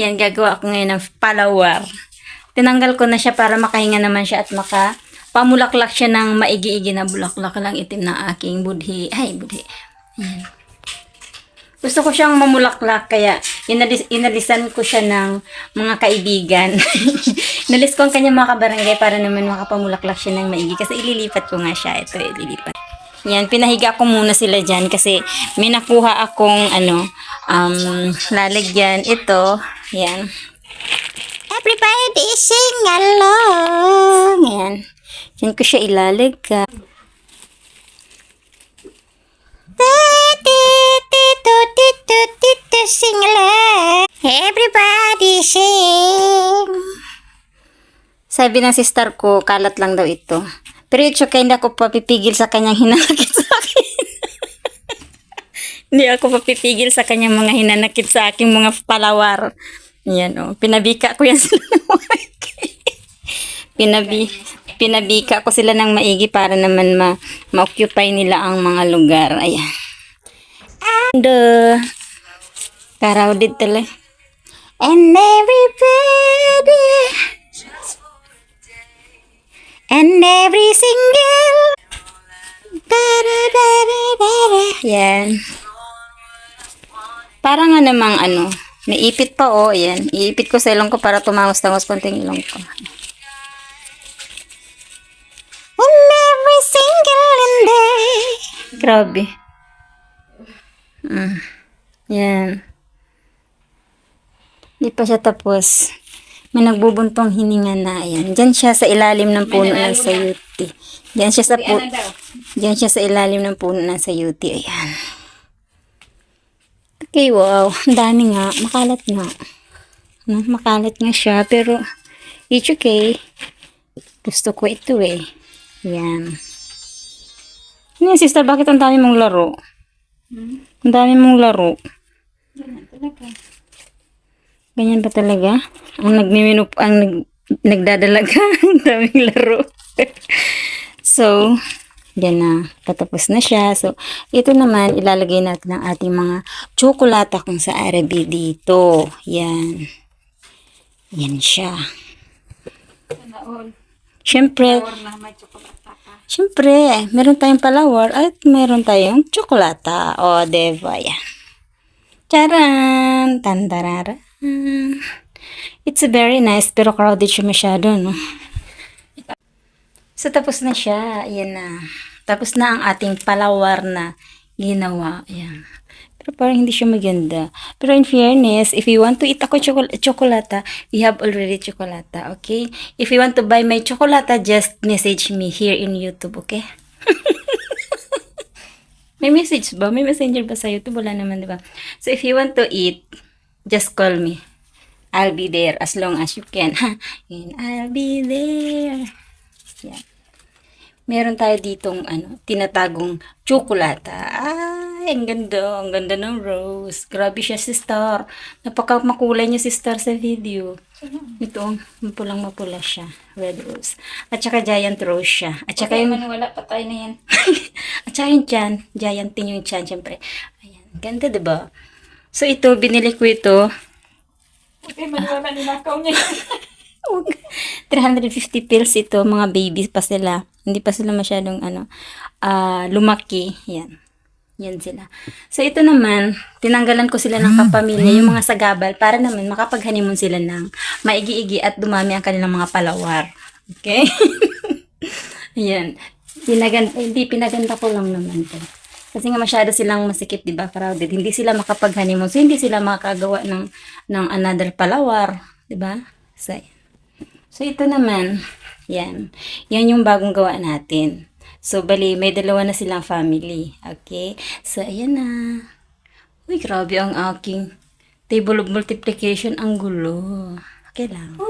Yan, gagawa ako ngayon ng palawar. Tinanggal ko na siya para makahinga naman siya at pamulaklak siya ng maigi-igi na bulaklak lang itim na aking budhi. Ay, budhi. Yan. Gusto ko siyang mamulaklak kaya inalisan ko siya ng mga kaibigan. Inalis ko ang kanyang mga kabarangay para naman makapamulaklak siya ng maigi kasi ililipat ko nga siya. Ito, ililipat. Yan, pinahiga ko muna sila dyan kasi may nakuha akong lalagyan. Ito, yan. Everybody sing along. Yan. Yan ko siya ilalagay. Sing along. Everybody sing. Sabi ng sister ko, kalat lang daw ito. Pero it's okay, hindi ako papipigil sa kanyang hinanakit sa akin. Hindi ako papipigil sa kanyang mga hinanakit sa aking mga palawar. Yan o. Pinabika ko yan sila ng Pinabika ko sila ng maigi para naman ma-occupy nila ang mga lugar. Ayan. And crowded talaga. And everybody and every single yan. Parang nga namang naipit pa yan. Iipit ko sa ilong ko para tumangos-tangos konting ilong ko. And every single day. Grabe. Yan. Hindi pa siya tapos. May nagbubuntong hininga na. Ayan. Diyan siya sa ilalim ng puno ng sayuti. Diyan siya sa ilalim ng puno ng sayuti. Ayan. Okay, wow. Ang dami nga. Makalat nga. Makalat nga siya. Pero, it's okay. Gusto ko ito eh. Ayan. Ano sister? Bakit ang dami mong laro? Ang dami mong laro. Ganyan talaga. Ganyan ba talaga? Ang nagdadalaga. Ang daming laro. So, yan na. Patapos na siya. So, ito naman, ilalagay natin ang ating mga tsokolata kung sa Arabi dito. Yan. Yan siya. Siyempre, meron tayong palawar at meron tayong tsokolata. O, diba? Yan. Charan! Tandarara. It's very nice pero crowded siya masyado, no? So, tapos na siya. Ayan na. Tapos na ang ating palawar na ginawa. Ayan. Pero parang hindi siya maganda. Pero in fairness, if you want to eat ako chocolata, we have already chocolata, okay? If you want to buy my chocolata, just message me here in YouTube, okay? May message ba? May messenger ba sa YouTube? Wala naman, diba? So, if you want to eat, just call me. I'll be there as long as you can. And I'll be there. Yan. Meron tayo ditong tinatagong tsokolata. Ay, ang ganda. Ang ganda ng rose. Grabe siya, sister. Napaka-makulay niya, sister, sa video. Ito, mapulang-mapula siya. Red rose. At saka giant rose siya. At saka yung... wala pa tayo na yan. At saka yung chan. Giant din yung chan, syempre. Ayan. Ganda, diba? So, ito, binili ko ito. Okay, maniwala ninakaw niya. 350 pills ito. Mga babies pa sila. Hindi pa sila masyadong lumaki. Yan. Yan sila. So, ito naman, tinanggalan ko sila ng kapamilya, yung mga sagabal, para naman makapag-honeymoon sila ng maigi-igi at dumami ang kanilang mga palawar. Okay? Ayan. Hindi, pinaganda ko lang naman to. Kasi nga masyado silang masikip, diba? Crowded. Hindi sila makapag-honeymoon. So, hindi sila makagawa ng another palawar. Diba? So, ito naman. Yan. Yan yung bagong gawa natin. So, bali, may dalawa na silang family. Okay? So, ayan na. Uy, grabe ang aking table of multiplication. Ang gulo. Okay lang.